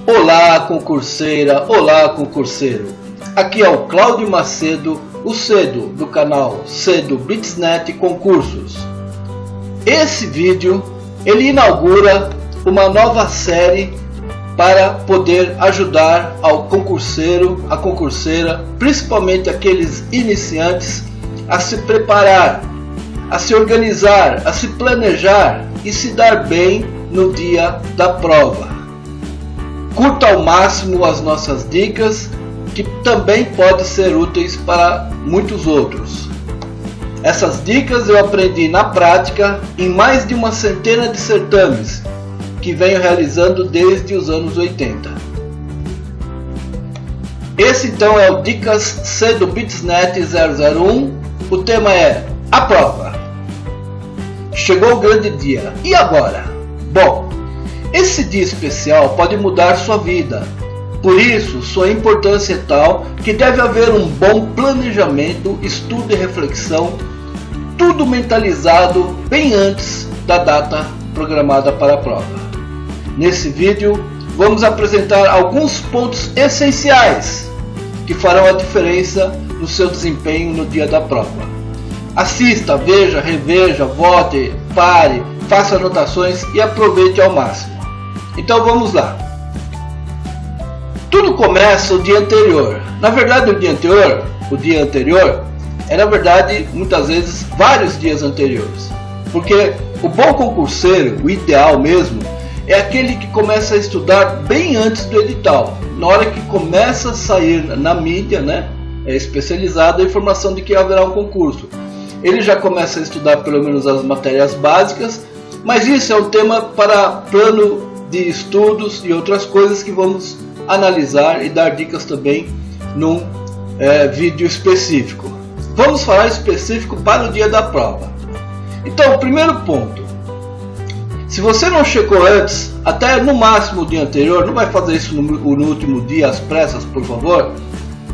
Olá, concurseira, olá, concurseiro. Aqui é o Cláudio Macedo, o Cedo, do canal Cedo Blitznет Concursos. Esse vídeo, ele inaugura uma nova série para poder ajudar ao concurseiro, a concurseira, principalmente aqueles iniciantes, a se preparar, a se organizar, a se planejar e se dar bem no dia da prova. Curta ao máximo as nossas dicas, que também podem ser úteis para muitos outros. Essas dicas eu aprendi na prática em mais de uma centena de certames que venho realizando desde os anos 80. Esse então é o Dicas Cedo Blitznet 001. O tema é a prova. Chegou o grande dia. E agora? Bom, esse dia especial pode mudar sua vida. Por isso, sua importância é tal que deve haver um bom planejamento, estudo e reflexão, tudo mentalizado bem antes da data programada para a prova. Nesse vídeo, vamos apresentar alguns pontos essenciais que farão a diferença no seu desempenho no dia da prova. Assista, veja, reveja, vote, pare, faça anotações e aproveite ao máximo. Então vamos lá. Tudo começa o dia anterior. Na verdade, o dia anterior é, na verdade, muitas vezes, vários dias anteriores. Porque o bom concurseiro, o ideal mesmo, é aquele que começa a estudar bem antes do edital. Na hora que começa a sair na mídia, né, especializada, a informação de que haverá um concurso. Ele já começa a estudar pelo menos as matérias básicas, mas isso é um tema para plano de estudos e outras coisas que vamos analisar e dar dicas também num vídeo específico. Vamos falar específico para o dia da prova. Então, o primeiro ponto: se você não checou antes, até no máximo o dia anterior, não vai fazer isso no último dia às pressas, por favor.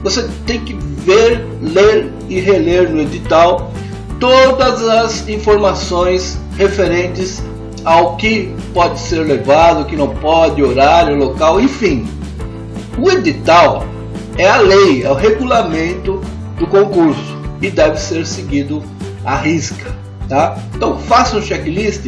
Você tem que ver, ler e reler no edital todas as informações referentes ao que pode ser levado, o que não pode, horário, local, enfim. O edital é a lei, é o regulamento do concurso e deve ser seguido à risca, tá? Então faça um checklist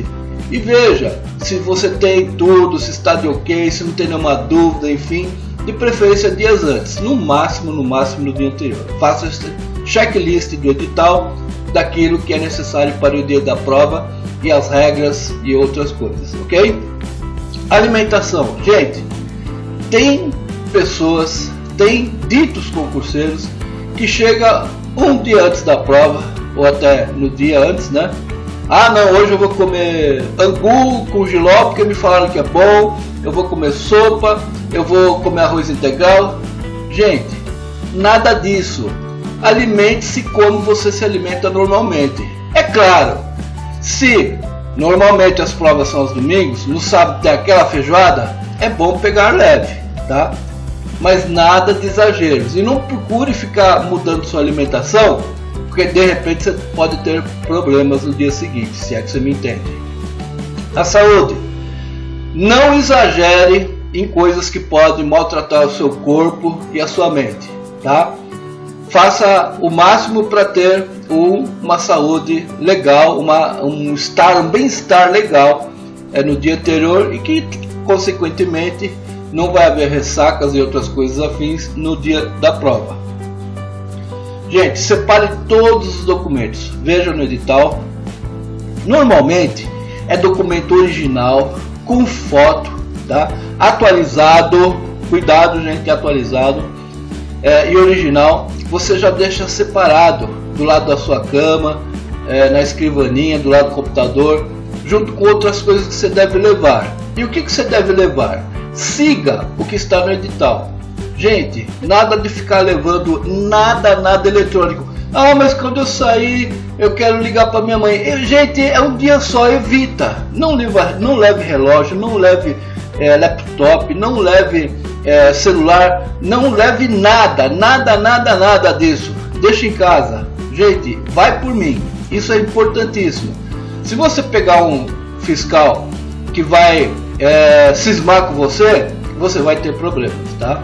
e veja se você tem tudo, se está de ok, se não tem nenhuma dúvida, enfim, de preferência dias antes, no máximo no dia anterior. Faça esse checklist do edital, daquilo que é necessário para o dia da prova e as regras e outras coisas, ok? Alimentação. Gente, tem pessoas, tem ditos concurseiros que chega um dia antes da prova, ou até no dia antes, né? Ah não, hoje eu vou comer angu com jiló porque me falaram que é bom, eu vou comer sopa, eu vou comer arroz integral. Gente, nada disso. Alimente-se como você se alimenta normalmente. É claro, se normalmente as provas são aos domingos, no sábado tem aquela feijoada, é bom pegar leve, tá? Mas nada de exageros. E não procure ficar mudando sua alimentação, porque de repente você pode ter problemas no dia seguinte, se é que você me entende. A saúde. Não exagere em coisas que podem maltratar o seu corpo e a sua mente, tá? Faça o máximo para ter uma saúde legal, um bem-estar legal no dia anterior e que, consequentemente, não vai haver ressacas e outras coisas afins no dia da prova. Gente, separe todos os documentos. Veja no edital. Normalmente é documento original, com foto, tá? Atualizado. Cuidado, gente, atualizado e original. Você já deixa separado do lado da sua cama, na escrivaninha, do lado do computador, junto com outras coisas que você deve levar. E o que você deve levar? Siga o que está no edital. Gente, nada de ficar levando nada eletrônico. Ah, mas quando eu sair eu quero ligar para minha mãe. Gente, é um dia só, evita. Não leve relógio, não leve laptop, não leve celular, não leve nada disso. Deixa em casa. Gente, vai por mim. Isso é importantíssimo. Se você pegar um fiscal que vai cismar com você, você vai ter problemas, tá?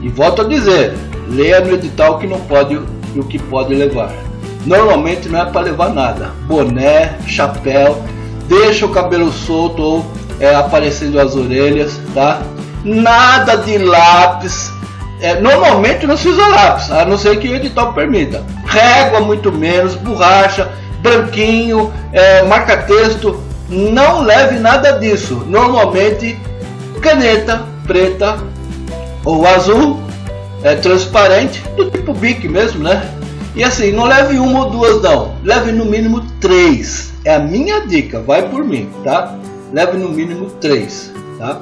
E volto a dizer, leia no edital o que não pode e o que pode levar. Normalmente não é para levar nada, boné, chapéu, deixa o cabelo solto ou aparecendo as orelhas, tá? Nada de lápis, normalmente não se usa lápis, a não ser que o edital permita. Régua muito menos, borracha, branquinho, marca-texto, não leve nada disso. Normalmente caneta preta ou azul, transparente, do tipo Bic mesmo, né? E assim, não leve uma ou duas não, leve no mínimo 3, é a minha dica, vai por mim, tá? Leve no mínimo 3, tá?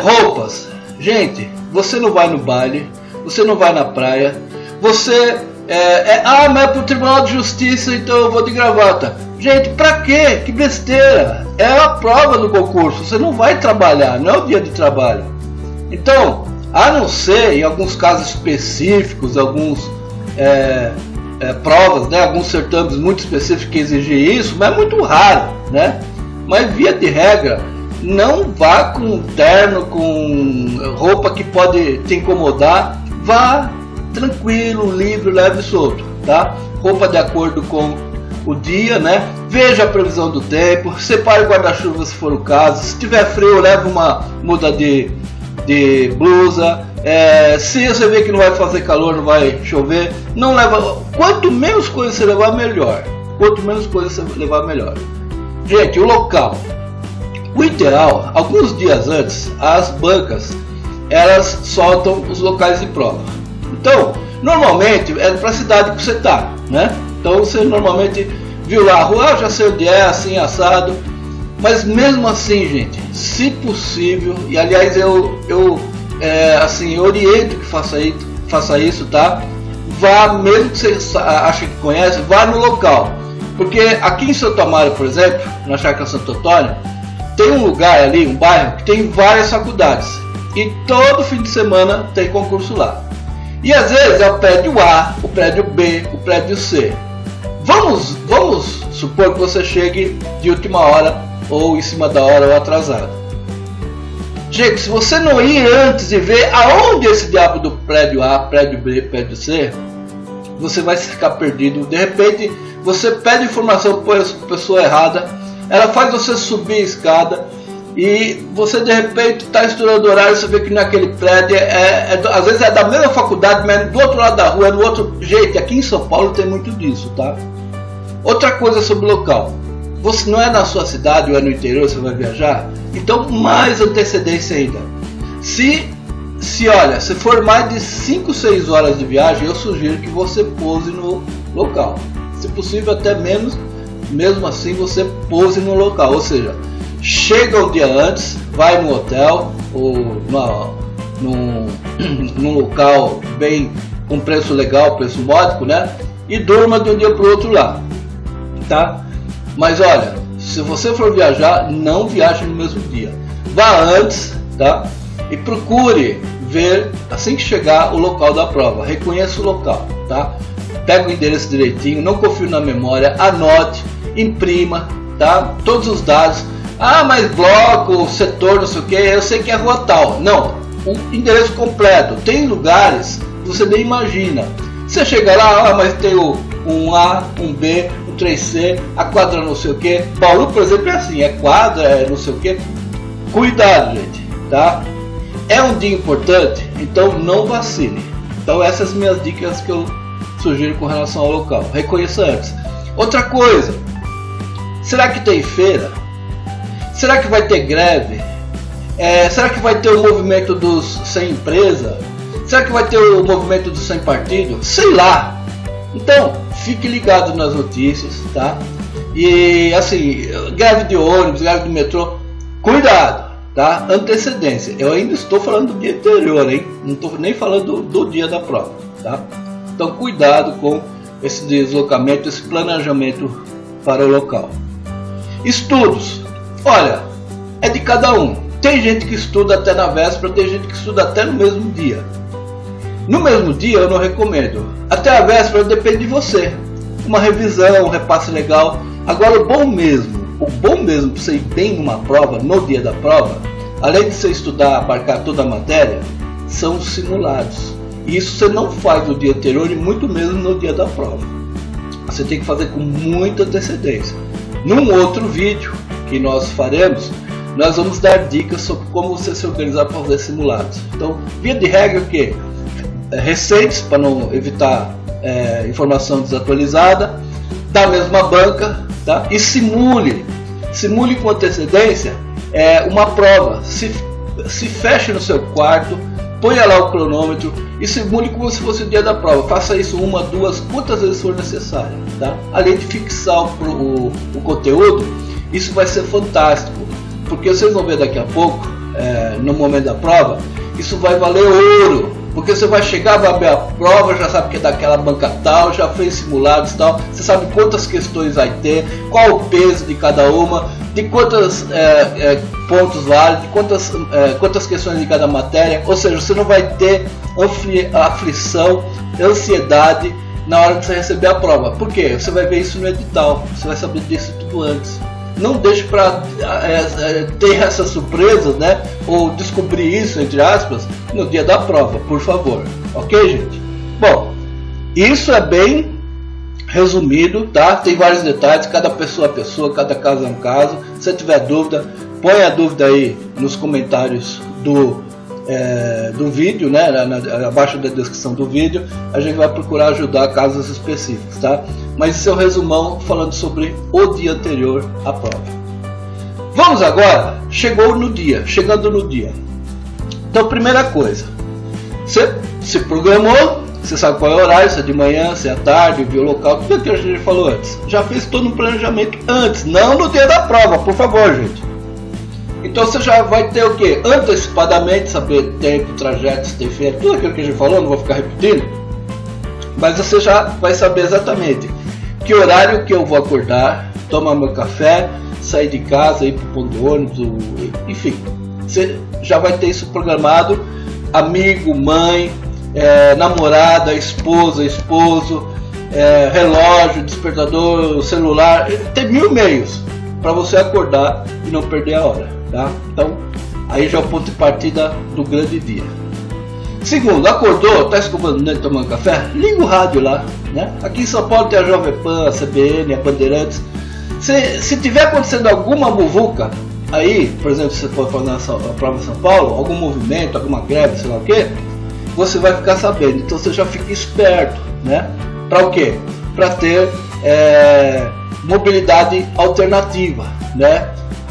Roupas, gente, você não vai no baile, você não vai na praia, você mas é pro Tribunal de Justiça, então eu vou de gravata. Gente, pra quê? Que besteira, é a prova do concurso, você não vai trabalhar, não é o dia de trabalho. Então, a não ser em alguns casos específicos, alguns provas, né, alguns certames muito específicos que exigem isso, mas é muito raro, né? Mas via de regra, não vá com terno, com roupa que pode te incomodar, vá tranquilo, livre, leve e solto, tá? Roupa de acordo com o dia, né? Veja a previsão do tempo, separe o guarda-chuva se for o caso, se tiver frio, leve uma muda de blusa, se você vê que não vai fazer calor, não vai chover, não leva, quanto menos coisa você levar, melhor. Quanto menos coisa você levar, melhor. Gente, o local, o ideal, alguns dias antes, as bancas, elas soltam os locais de prova. Então, normalmente, é para a cidade que você está, né? Então, você normalmente viu lá a rua, já sei onde é, assim, assado. Mas mesmo assim, gente, se possível, e aliás eu oriento que faça isso, tá? Vá, mesmo que você ache que conhece, vá no local. Porque aqui em Santo Amaro, por exemplo, na Chácara Santo Antônio, tem um lugar ali, um bairro, que tem várias faculdades. E todo fim de semana tem concurso lá. E às vezes é o prédio A, o prédio B, o prédio C. Vamos supor que você chegue de última hora, ou em cima da hora, ou atrasado. Gente, se você não ir antes e ver aonde esse diabo do prédio A, prédio B, prédio C, você vai ficar perdido. De repente, você pede informação para a pessoa errada, ela faz você subir a escada, e você de repente está estourando o horário, você vê que naquele prédio, às vezes é da mesma faculdade, mas do outro lado da rua, é no outro. Gente, aqui em São Paulo tem muito disso, tá? Outra coisa sobre o local. Você não é na sua cidade ou é no interior, você vai viajar, então mais antecedência ainda. Se for mais de 5, 6 horas de viagem, eu sugiro que você pouse no local. Se possível até menos, mesmo assim você pouse no local. Ou seja, chega um dia antes, vai no hotel ou num local bem com preço legal, preço módico, né? E durma de um dia para o outro lá, tá? Mas olha, se você for viajar, não viaje no mesmo dia. Vá antes, tá? E procure ver, assim que chegar, o local da prova. Reconheça o local, tá? Pega o endereço direitinho, não confie na memória, anote, imprima, tá? Todos os dados. Ah, mas bloco, setor, não sei o que, eu sei que é rua tal. Não, o endereço completo. Tem lugares que você nem imagina. Você chega lá, mas tem um A, um B, 3C, a quadra não sei o que. Bauru, por exemplo, é assim, é quadra, é não sei o que. Cuidado, gente, tá? É um dia importante, então não vacile. Então essas são as minhas dicas que eu sugiro com relação ao local. Reconheça antes. Outra coisa, será que tem feira? Será que vai ter greve? Será que vai ter o movimento dos sem empresa? Será que vai ter o movimento dos sem partido? Sei lá. Então, fique ligado nas notícias, tá? E assim, greve de ônibus, greve de metrô, cuidado, tá? Antecedência. Eu ainda estou falando do dia anterior, hein? Não estou nem falando do dia da prova, tá? Então, cuidado com esse deslocamento, esse planejamento para o local. Estudos. Olha, é de cada um. Tem gente que estuda até na véspera, tem gente que estuda até no mesmo dia. No mesmo dia eu não recomendo. Até a véspera depende de você. Uma revisão, um repasse legal. Agora o bom mesmo para você ir bem numa prova, no dia da prova, além de você estudar, abarcar toda a matéria, são os simulados. E isso você não faz no dia anterior e muito menos no dia da prova. Você tem que fazer com muita antecedência. Num outro vídeo que nós faremos, nós vamos dar dicas sobre como você se organizar para fazer simulados. Então, via de regra, o que? Recentes, para não evitar informação desatualizada, da mesma banca, tá? E simule com antecedência uma prova. Se feche no seu quarto, ponha lá o cronômetro e simule como se fosse o dia da prova. Faça isso uma, duas, quantas vezes for necessário, tá? Além de fixar o conteúdo, isso vai ser fantástico, porque vocês vão ver daqui a pouco, no momento da prova, isso vai valer ouro, porque você vai chegar, vai abrir a prova, já sabe que é daquela banca tal, já fez simulados tal, você sabe quantas questões vai ter, qual o peso de cada uma, de quantos pontos vale, de quantas questões de cada matéria. Ou seja, você não vai ter aflição, ansiedade na hora de você receber a prova. Por quê? Você vai ver isso no edital, você vai saber disso tudo antes. Não deixe para ter essa surpresa, né? Ou descobrir isso, entre aspas, no dia da prova, por favor. Ok, gente? Bom, isso é bem resumido, tá? Tem vários detalhes, cada pessoa é pessoa, cada caso é um caso. Se você tiver dúvida, põe a dúvida aí nos comentários do vídeo, né? Abaixo da descrição do vídeo. A gente vai procurar ajudar casos específicos, tá? Mas esse é o resumão falando sobre o dia anterior à prova. Vamos agora, chegando no dia. Então, primeira coisa, você se programou, você sabe qual é o horário, se é de manhã, se é à tarde, viu o local, tudo aquilo que a gente falou antes. Já fez todo um planejamento antes, não no dia da prova, por favor, gente. Então você já vai ter o que? Antecipadamente, saber tempo, trajeto, se tem feira, tudo aquilo que a gente falou, não vou ficar repetindo. Mas você já vai saber exatamente que horário que eu vou acordar, tomar meu café, sair de casa, ir para o ponto de ônibus, enfim. Você já vai ter isso programado, amigo, mãe, namorada, esposa, esposo, relógio, despertador, celular, tem 1000 meios para você acordar e não perder a hora, tá? Então, aí já é o ponto de partida do grande dia. Segundo, acordou, está escovando o dente, tomando café, liga o rádio lá, né? Aqui em São Paulo tem a Jovem Pan, a CBN, a Bandeirantes. Se tiver acontecendo alguma muvuca aí, por exemplo, se você for fazer a prova em São Paulo, algum movimento, alguma greve, sei lá o que, você vai ficar sabendo. Então você já fica esperto, né? Para o quê? Para ter mobilidade alternativa, né?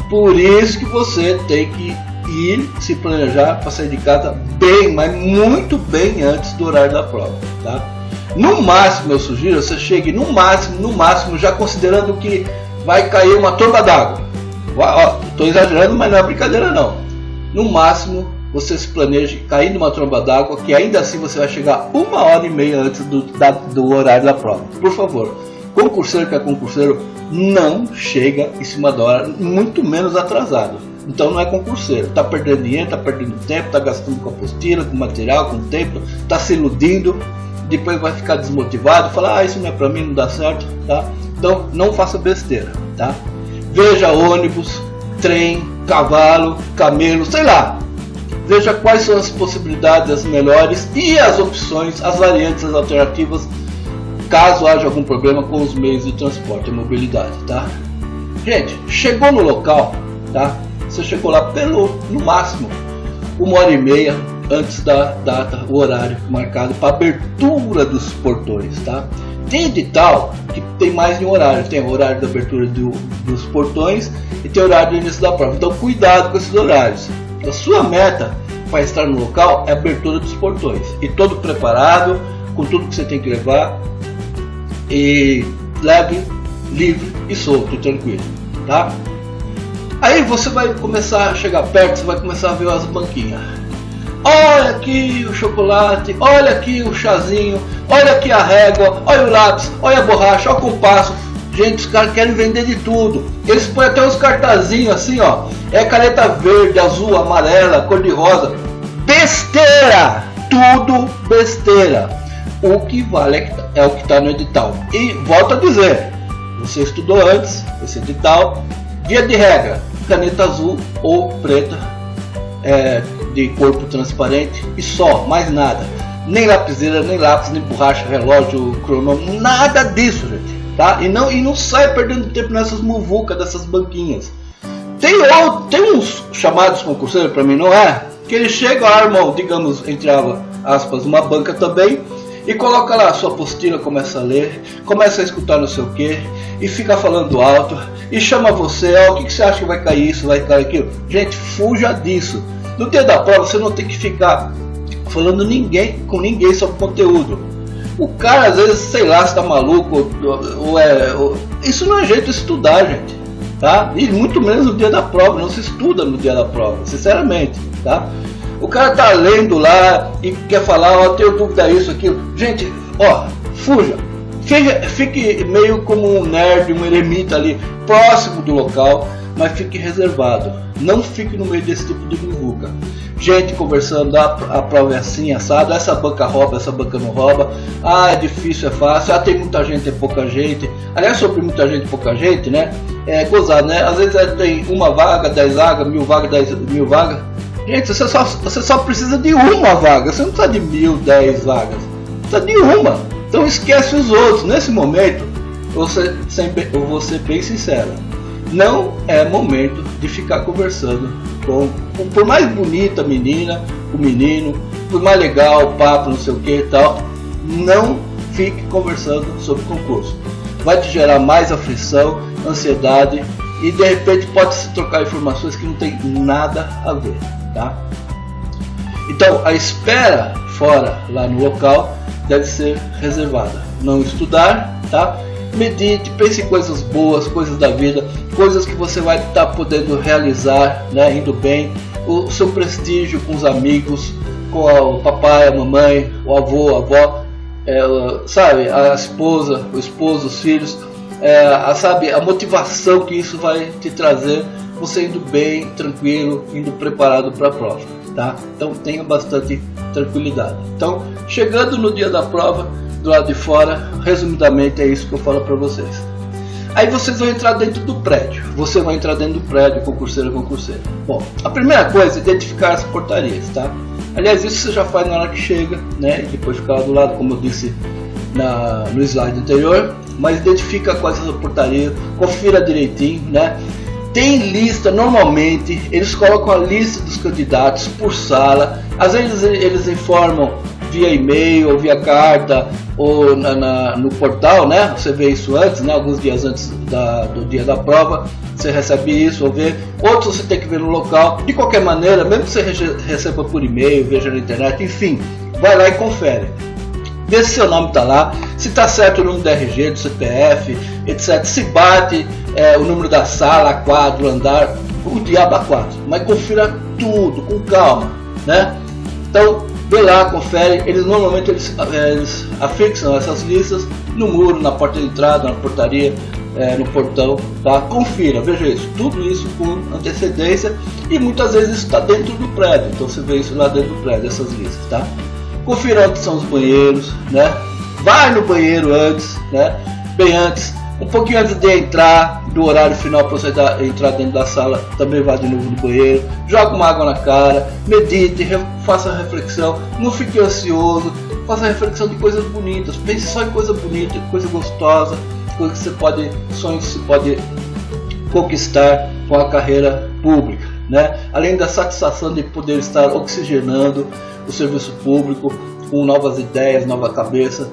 Por isso que você tem que ir se planejar para sair de casa bem, mas muito bem antes do horário da prova, tá? No máximo, eu sugiro, você chegue no máximo, já considerando que vai cair uma tromba d'água. Estou exagerando, mas não é brincadeira não. No máximo, você se planeje caindo uma tromba d'água, que ainda assim você vai chegar 1h30 antes do horário da prova. Por favor, concurseiro que é concurseiro, não chega em cima da hora, muito menos atrasado. Então não é concurseiro, está perdendo dinheiro, está perdendo tempo, está gastando com apostila, com material, com tempo, está se iludindo, depois vai ficar desmotivado, falar, isso não é para mim, não dá certo, tá? Então não faça besteira, tá? Veja ônibus, trem, cavalo, camelo, sei lá. Veja quais são as possibilidades, as melhores e as opções, as variantes, as alternativas, caso haja algum problema com os meios de transporte e mobilidade, tá? Gente, chegou no local, tá? Você chegou lá no máximo 1h30 antes da data, o horário marcado para abertura dos portões, tá? Tem edital que tem mais de um horário, tem o horário da abertura dos portões e tem o horário do início da prova. Então cuidado com esses horários. A sua meta para estar no local é a abertura dos portões e todo preparado, com tudo que você tem que levar, e leve, livre e solto, tranquilo, tá? Aí você vai começar a chegar perto, você vai começar a ver as banquinhas. Olha aqui o chocolate, olha aqui o chazinho, olha aqui a régua, olha o lápis, olha a borracha, olha o compasso. Gente, os caras querem vender de tudo. Eles põem até uns cartazinhos assim, ó. É caneta verde, azul, amarela, cor de rosa. Besteira! Tudo besteira. O que vale é o que está no edital. E volto a dizer, você estudou antes esse edital, via de regra, caneta azul ou preta de corpo transparente e só, mais nada. Nem lapiseira, nem lápis, nem borracha, relógio, cronômetro, nada disso, gente, tá? E não sai perdendo tempo nessas muvucas, dessas banquinhas. Tem uns chamados concurseiros, para mim não é, que eles chegam, armam, digamos, entre aspas, uma banca também, e coloca lá a sua apostila, começa a ler, começa a escutar não sei o que, e fica falando alto, e chama você, o que você acha que vai cair isso, vai cair aquilo? Gente, fuja disso. No dia da prova você não tem que ficar falando com ninguém sobre conteúdo. O cara às vezes, sei lá, se tá maluco, isso não é jeito de estudar, gente, tá? E muito menos no dia da prova, não se estuda no dia da prova, sinceramente, tá? O cara tá lendo lá e quer falar, tenho dúvida isso, aquilo. Gente, fuja. Fique meio como um nerd, um eremita ali, próximo do local, mas fique reservado. Não fique no meio desse tipo de muvuca. Gente conversando, a prova é assim, assado, essa banca rouba, essa banca não rouba, é difícil, é fácil, tem muita gente, é pouca gente. Aliás, sobre muita gente e pouca gente, né, é gozado, né, às vezes tem uma vaga, 10 vagas, 1000 vagas, 10.000 vagas. Gente, você só precisa de uma vaga, você não precisa de 1010 vagas, precisa de uma. Então esquece os outros. Nesse momento, eu vou ser bem sincero, não é momento de ficar conversando por mais bonita a menina, o menino, por mais legal o papo, não sei o que e tal. Não fique conversando sobre concurso. Vai te gerar mais aflição, ansiedade e de repente pode se trocar informações que não tem nada a ver, tá? Então a espera fora lá no local deve ser reservada. Não estudar, tá? Medite, pense em coisas boas, coisas da vida, coisas que você vai estar podendo realizar, né, indo bem, o seu prestígio com os amigos, com o papai, a mamãe, o avô, a avó, sabe, a esposa, o esposo, os filhos, sabe, a motivação que isso vai te trazer, você indo bem, tranquilo, indo preparado para a prova, tá? Então tenha bastante tranquilidade. Então, chegando no dia da prova, do lado de fora, resumidamente é isso que eu falo para vocês. Aí vocês vão entrar dentro do prédio. Você vai entrar dentro do prédio, concurseiro. Bom, a primeira coisa é identificar as portarias, tá? Aliás, isso você já faz na hora que chega, né? E depois fica lá do lado, como eu disse no slide anterior. Mas identifica quais são as portarias, confira direitinho, né? Tem lista, normalmente eles colocam a lista dos candidatos por sala. Às vezes eles informam via e-mail ou via carta ou no portal, né? Você vê isso antes, né? Alguns dias antes do dia da prova, você recebe isso ou vê. Outros você tem que ver no local. De qualquer maneira, mesmo que você receba por e-mail, veja na internet, enfim, vai lá e confere. Vê se seu nome está lá, se está certo o número do RG, do CPF, etc. Se bate o número da sala, quadro, andar, o diabo a quatro. Mas confira tudo, com calma, né? Então, vê lá, confere. Eles normalmente eles afixam essas listas no muro, na porta de entrada, na portaria, no portão, tá? Confira, veja isso, tudo isso com antecedência e muitas vezes isso está dentro do prédio. Então você vê isso lá dentro do prédio, essas listas, tá? Confira onde são os banheiros, né? Vai no banheiro antes, né? Bem antes, um pouquinho antes de entrar, do horário final para você entrar dentro da sala, também vá de novo no banheiro, joga uma água na cara, medite, faça reflexão, não fique ansioso, faça reflexão de coisas bonitas, pense só em coisa bonita, coisa gostosa, coisa que sonhos que você pode conquistar com a carreira pública, né? Além da satisfação de poder estar oxigenando o serviço público com novas ideias, nova cabeça,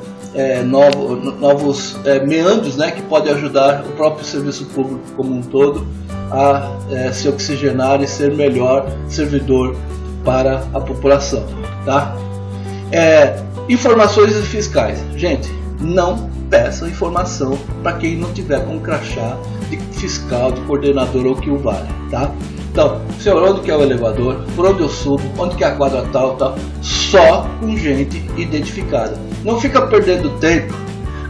novos meandros, né, que podem ajudar o próprio serviço público como um todo a se oxigenar e ser melhor servidor para a população, tá? Informações fiscais, gente, não peça informação para quem não tiver com crachá de fiscal, de coordenador ou que o vale, tá? Então, senhor, onde que é o elevador, por onde eu subo, onde que é a quadra tal, só com gente identificada. Não fica perdendo tempo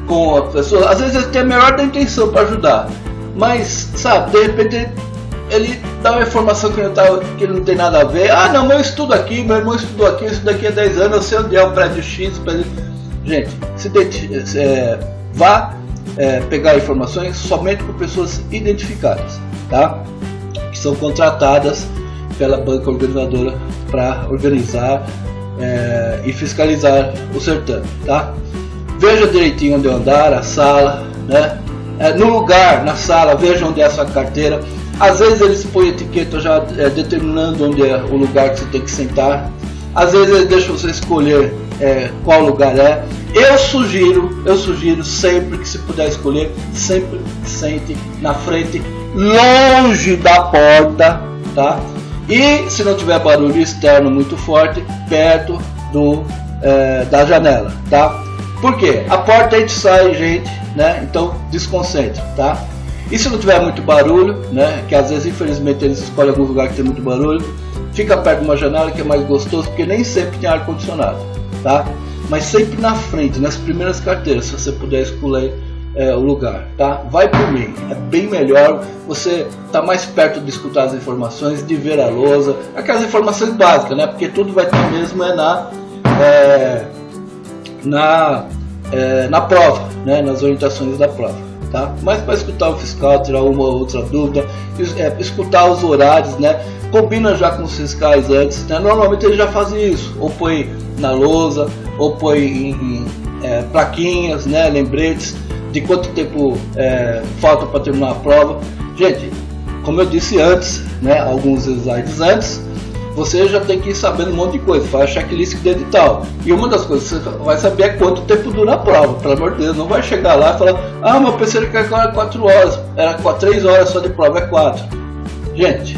com a pessoa, às vezes ele tem a melhor da intenção para ajudar, mas, sabe, de repente ele dá uma informação que ele não tem nada a ver. Ah, não, eu estudo aqui, meu irmão estudou aqui, eu estudo aqui há 10 anos, eu sei onde é o prédio X, Gente, vá pegar informações somente por pessoas identificadas, tá? Que são contratadas pela banca organizadora para organizar e fiscalizar o certame, tá? Veja direitinho onde andar, a sala, né? No lugar, na sala, veja onde é a sua carteira. Às vezes eles põem etiqueta já determinando onde é o lugar que você tem que sentar. Às vezes eles deixam você escolher qual lugar é. Eu sugiro sempre que, se puder escolher, sempre sente na frente, longe da porta, tá? E se não tiver barulho externo muito forte, perto da janela, tá? Por quê? A porta a gente sai, gente, né? Então desconcentre, tá? E se não tiver muito barulho, né? Que às vezes, infelizmente, eles escolhem algum lugar que tem muito barulho, fica perto de uma janela, que é mais gostoso, porque nem sempre tem ar condicionado, tá? Mas sempre na frente, nas primeiras carteiras, se você puder escolher o lugar, tá? Vai por mim, é bem melhor, você tá mais perto de escutar as informações, de ver a lousa, aquelas informações básicas, né? Porque tudo vai estar mesmo na prova, né? Nas orientações da prova, tá? Mas para escutar o fiscal, tirar uma ou outra dúvida, escutar os horários, né? Combina já com os fiscais antes, né? Normalmente eles já fazem isso, ou põe na lousa, ou põe em plaquinhas, né? Lembretes de quanto tempo falta para terminar a prova. Gente, como eu disse antes, né? Alguns slides antes, você já tem que ir sabendo um monte de coisa, faz checklist de edital. E uma das coisas que você vai saber é quanto tempo dura a prova, pelo amor de Deus. Não vai chegar lá e falar, ah, meu PC que era 4 horas, era 3 horas só de prova, é 4. Gente,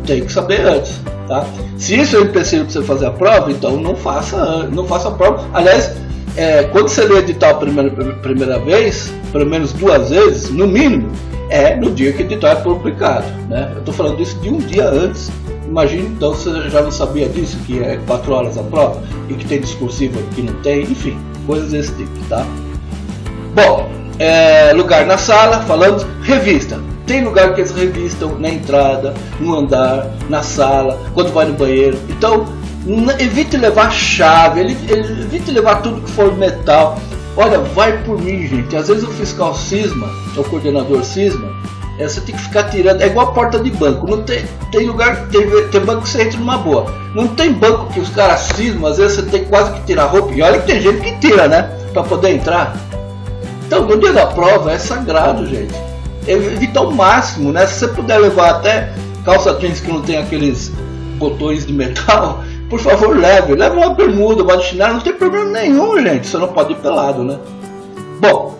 tem que saber antes, tá? Se isso é um empecilho para você fazer a prova, então não faça a prova. Aliás, quando você lê edital a primeira vez, pelo menos 2 vezes, no mínimo, no dia que o edital é publicado, né? Eu estou falando isso de um dia antes. Imagina, então, você já não sabia disso, que é 4 horas a prova, e que tem discursivo, que não tem, enfim, coisas desse tipo, tá? Bom, lugar na sala, falando, revista. Tem lugar que eles revistam na entrada, no andar, na sala, quando vai no banheiro. Então, evite levar chave, evite levar tudo que for metal. Olha, vai por mim, gente. Às vezes o fiscal cisma, o coordenador cisma, você tem que ficar tirando. É igual a porta de banco. Não tem lugar, tem banco que você entra numa boa. Não tem banco que os caras cismam, às vezes você tem quase que tirar a roupa. E olha que tem gente que tira, né? Pra poder entrar. Então, no dia da prova é sagrado, gente. Evitar o máximo, né? Se você puder levar até calça jeans que não tem aqueles botões de metal, por favor, leve uma bermuda, uma chinelo, não tem problema nenhum, gente. Você não pode ir pelado, né? Bom,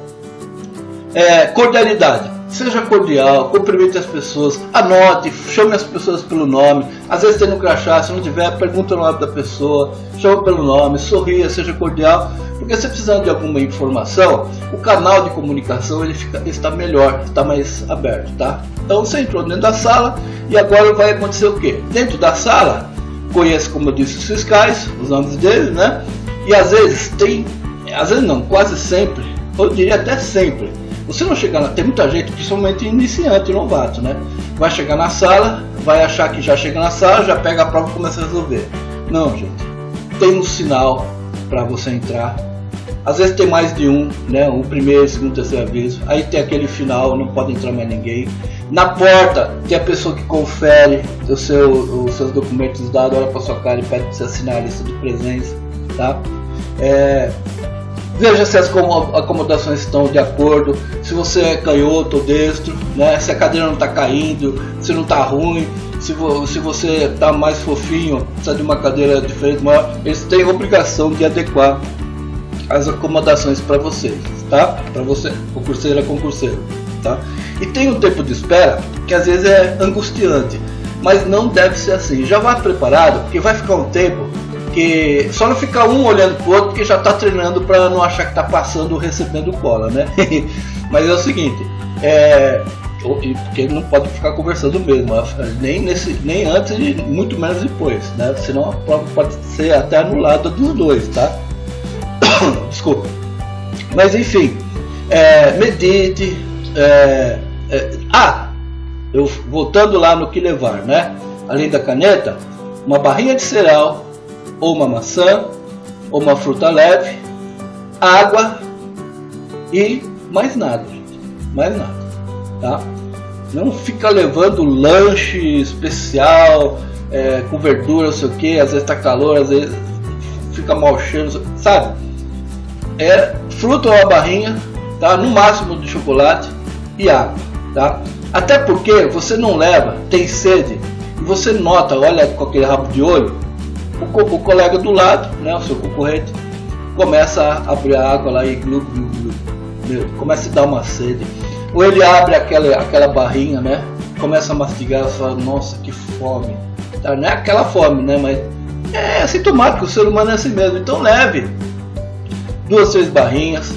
cordialidade. Seja cordial, cumprimente as pessoas, anote, chame as pessoas pelo nome. Às vezes tem no crachá, se não tiver, pergunta o nome da pessoa, chama pelo nome, sorria, seja cordial. Porque se precisar de alguma informação, o canal de comunicação está melhor, está mais aberto, tá? Então você entrou dentro da sala e agora vai acontecer o quê? Dentro da sala, conheça, como eu disse, os fiscais, os nomes deles, né? E às vezes não, quase sempre, eu diria até sempre, você não chegar lá, tem muita gente, principalmente iniciante, novato, né? Vai chegar na sala, vai achar que já chega na sala, já pega a prova e começa a resolver. Não, gente, tem um sinal para você entrar. Às vezes tem mais de um, né? Um primeiro, segundo, terceiro aviso. Aí tem aquele final, não pode entrar mais ninguém. Na porta tem a pessoa que confere os seus documentos dados, olha para sua cara e pede para você assinar a lista de presença, tá? Veja se as acomodações estão de acordo, se você é canhoto ou destro, né? Se a cadeira não está caindo, se não está ruim, se você está mais fofinho, precisa de uma cadeira diferente, maior. Eles têm a obrigação de adequar as acomodações para vocês, tá? Para você, concurseiro, tá? E tem um tempo de espera que às vezes é angustiante, mas não deve ser assim. Já vá preparado, porque vai ficar um tempo que só não fica um olhando pro outro, porque já está treinando para não achar que está passando ou recebendo cola, né? Mas é o seguinte, porque não pode ficar conversando mesmo, nem antes e muito menos depois, né? Senão a prova pode ser até anulada dos dois, tá? Desculpa. Mas enfim, medite. Voltando lá no que levar, né? Além da caneta, uma barrinha de cereal, ou uma maçã, ou uma fruta leve, água e mais nada, gente. Mais nada, tá? Não fica levando lanche especial, com verdura, não sei o que, às vezes tá calor, às vezes fica mau cheiro, sabe? Fruta ou a barrinha, tá? No máximo de chocolate e água, tá? Até porque você não leva, tem sede, e você nota, olha com aquele rabo de olho, o colega do lado, né, o seu concorrente, começa a abrir a água lá e começa a dar uma sede. Ou ele abre aquela barrinha, né, começa a mastigar e fala, nossa, que fome. Tá? Não é aquela fome, né, mas é sintomático, o ser humano é assim mesmo. Então leve 2, 3 barrinhas,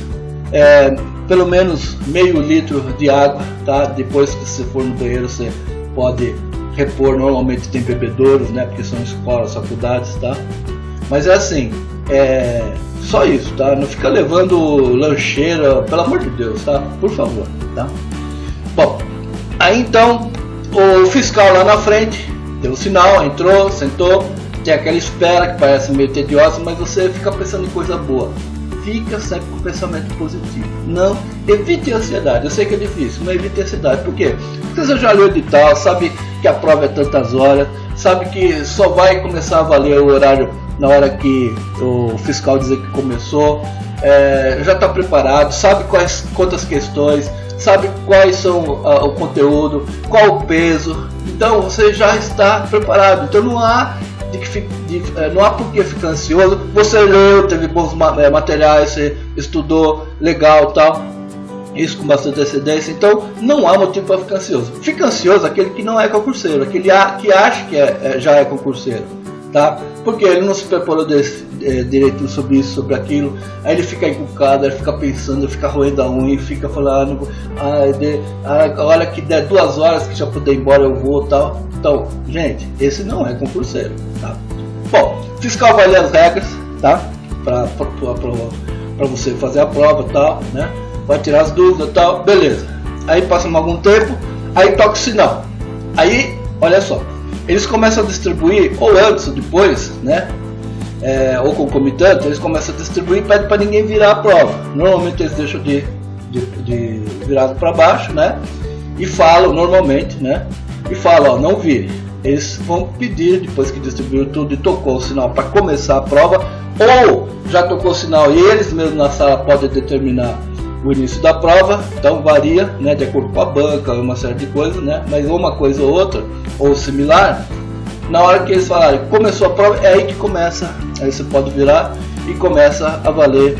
pelo menos meio litro de água, tá? Depois que você for no banheiro você pode repor, normalmente tem bebedouros, né? Porque são escolas, faculdades, tá? Mas é assim, só isso, tá? Não fica levando lancheira, pelo amor de Deus, tá? Por favor, tá? Bom, aí então o fiscal lá na frente deu o sinal, entrou, sentou, tem aquela espera que parece meio tediosa, mas você fica pensando em coisa boa. Fica sempre com pensamento positivo. Não, evite a ansiedade. Eu sei que é difícil, mas evite a ansiedade. Por quê? Porque você já leu o edital, sabe que a prova é tantas horas, sabe que só vai começar a valer o horário na hora que o fiscal dizer que começou, já está preparado, sabe quantas questões, sabe quais são o conteúdo, qual o peso. Então você já está preparado. Então não há não há por que ficar ansioso. Você leu, teve bons materiais, você estudou legal, tal, isso com bastante antecedência, então não há motivo para ficar ansioso. Fica ansioso aquele que não é concurseiro, aquele que acha que já é concurseiro, tá? Porque ele não se preparou direito sobre isso, sobre aquilo, aí ele fica encucado, ele fica pensando, ele fica roendo a unha, fica falando, olha que der 2 horas que já puder ir embora eu vou, tal. Então, gente, esse não é concurseiro, tá? Bom, o fiscal vai ler as regras, tá? Para você fazer a prova, tal, né? Vai tirar as dúvidas, tal, beleza. Aí passa algum tempo, aí toca o sinal. Aí, olha só, eles começam a distribuir, ou antes ou depois, né? Ou concomitante, eles começam a distribuir e pedem para ninguém virar a prova. Normalmente eles deixam de virado para baixo, né? E falam normalmente, né? E falam, ó, não vire. Eles vão pedir, depois que distribuiu tudo e tocou o sinal para começar a prova, ou já tocou o sinal e eles mesmos na sala podem determinar o início da prova. Então varia, né, de acordo com a banca, uma série de coisas, né? Mas uma coisa ou outra, ou similar, na hora que eles falarem começou a prova, é aí que começa, aí você pode virar e começa a valer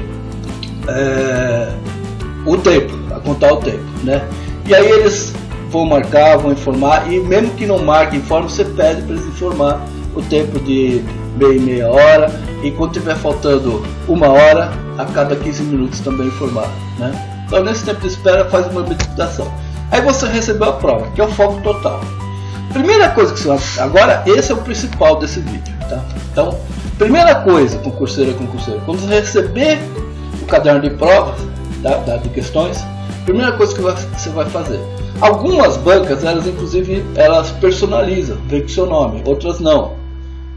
o tempo, a contar o tempo, né? E aí eles vão marcar, vão informar, e mesmo que não marque, informe, você pede para eles informar o tempo de meia hora, e quando tiver faltando 1 hora, a cada 15 minutos também informar, né? Então nesse tempo de espera faz uma meditação. Aí você recebeu a prova, que é o foco total. Primeira coisa que você vai... Agora esse é o principal desse vídeo, tá? Então, primeira coisa, concurseiro, quando você receber o caderno de provas, tá? De questões, primeira coisa que você vai fazer. Algumas bancas, elas inclusive, elas personalizam, vem com seu nome, outras não,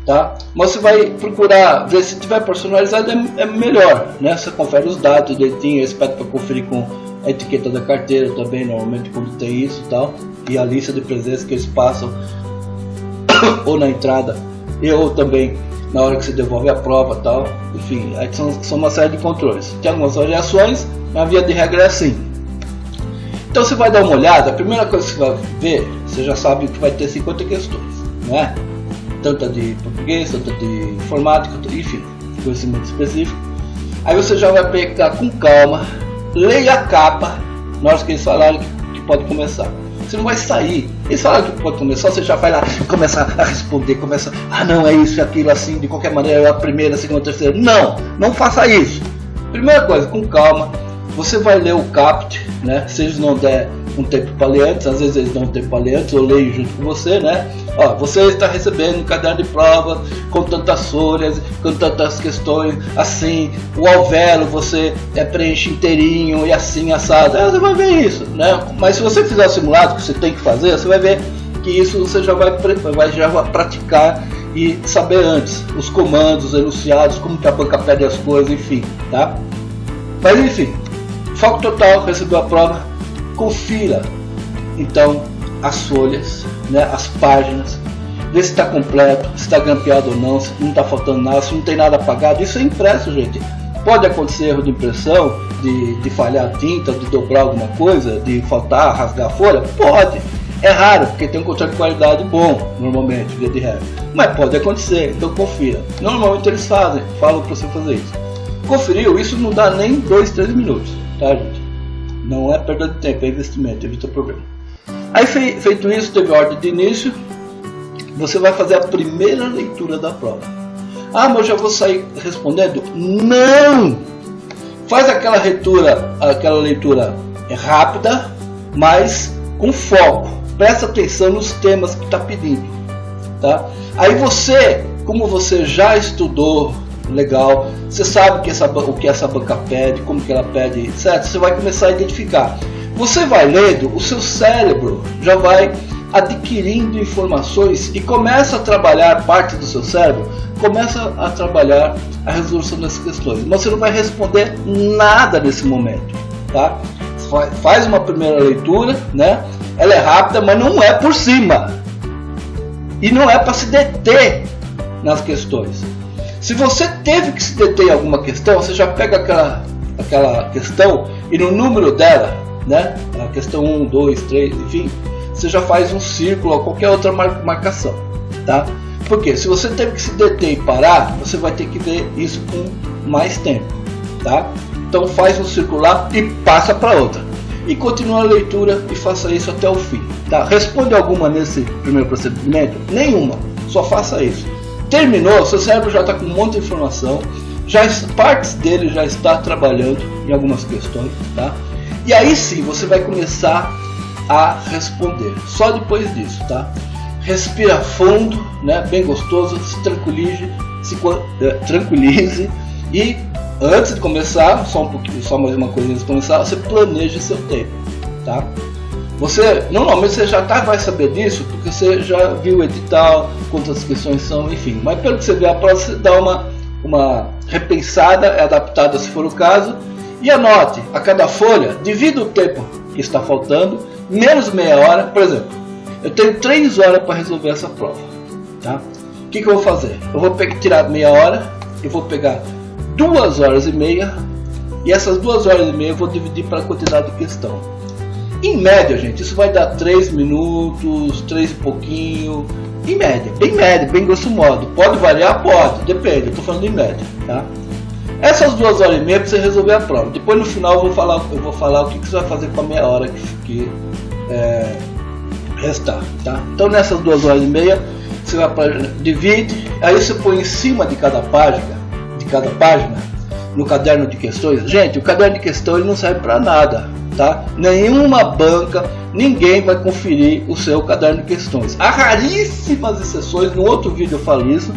tá? Mas você vai procurar ver se tiver personalizado, é melhor, né? Você confere os dados direitinho, eles pedem para conferir com a etiqueta da carteira também, normalmente quando tem isso e tal, e a lista de presença que eles passam ou na entrada, ou também na hora que você devolve a prova, tal. Enfim, aí são uma série de controles. Tem algumas variações, mas a via de regra é assim. Então você vai dar uma olhada, a primeira coisa que você vai ver, você já sabe que vai ter 50 questões, não é? Tanto de português, tanto de informática, enfim, conhecimento específico. Aí você já vai pegar com calma, leia a capa, na hora que eles falarem que pode começar. Você não vai sair, eles falaram que pode começar, você já vai lá e começa a responder, não, é isso, é aquilo, assim, de qualquer maneira, é a primeira, a segunda, a terceira. Não faça isso. Primeira coisa, com calma. Você vai ler o CAPT, né? Se eles não der um tempo para ler antes, às vezes eles dão um tempo para ler antes, eu leio junto com você, né? Ó, você está recebendo um caderno de prova com tantas folhas, com tantas questões, assim, o alvéolo você preenche inteirinho e assim, assado. Você vai ver isso, né? Mas se você fizer o simulado que você tem que fazer, você vai ver que isso você já vai praticar e saber antes os comandos, os enunciados, como que a banca pede as coisas, enfim, tá? Mas enfim, foco total, recebeu a prova, confira então as folhas, né, as páginas, ver se está completo, se está grampeado ou não, se não está faltando nada, se não tem nada apagado. Isso é impresso, gente. Pode acontecer erro de impressão, de falhar a tinta, de dobrar alguma coisa, de faltar, rasgar a folha? Pode. É raro, porque tem um controle de qualidade bom, normalmente, via de regra. Mas pode acontecer, então confira. Normalmente eles falam para você fazer isso. Conferiu, isso não dá nem 2, 3 minutos, tá, gente? Não é perda de tempo, é investimento, evita problema. Aí feito isso, teve ordem de início, você vai fazer a primeira leitura da prova. Ah, mas eu já vou sair respondendo? Não! Faz aquela leitura rápida, mas com foco. Presta atenção nos temas que está pedindo. Tá? Aí você, como você já estudou legal, você sabe o que essa banca pede, como que ela pede, certo? Você vai começar a identificar. Você vai lendo, o seu cérebro já vai adquirindo informações e começa a trabalhar, parte do seu cérebro começa a trabalhar a resolução dessas questões. Mas você não vai responder nada nesse momento, tá? Faz uma primeira leitura, né? Ela é rápida, mas não é por cima. E não é para se deter nas questões. Se você teve que se deter em alguma questão, você já pega aquela questão e no número dela, né? A questão 1, 2, 3, enfim, você já faz um círculo ou qualquer outra marcação, tá? Porque se você teve que se deter e parar, você vai ter que ver isso com mais tempo, tá? Então faz um círculo lá e passa para outra. E continua a leitura e faça isso até o fim, tá? Responde alguma nesse primeiro procedimento? Nenhuma, só faça isso. Terminou, seu cérebro já está com um monte de informação, partes dele já está trabalhando em algumas questões, tá? E aí sim você vai começar a responder, só depois disso, tá? Respira fundo, né? Bem gostoso, se tranquilize e antes de começar, só mais uma coisa antes de começar, você planeja seu tempo, tá? Normalmente você já vai saber disso, porque você já viu o edital, quantas questões são, enfim. Mas pelo que você vê a prova, você dá uma repensada, adaptada se for o caso, e anote a cada folha, divida o tempo que está faltando, menos meia hora. Por exemplo, eu tenho 3 horas para resolver essa prova, tá? O que eu vou fazer? Eu vou tirar meia hora, eu vou pegar 2 horas e meia, e essas 2 horas e meia eu vou dividir para a quantidade de questão. Em média, gente, isso vai dar 3 minutos, 3 e pouquinho, em média, bem grosso modo. Pode variar? Pode, depende, eu estou falando em média, tá? Essas 2 horas e meia para você resolver a prova. Depois no final eu vou falar o que você vai fazer com a meia hora que restar, tá? Então nessas 2 horas e meia você divide, aí você põe em cima de cada página, no caderno de questões. Gente, o caderno de questão ele não serve para nada, tá? Nenhuma banca, ninguém vai conferir o seu caderno de questões. Há raríssimas exceções, no outro vídeo eu falo isso,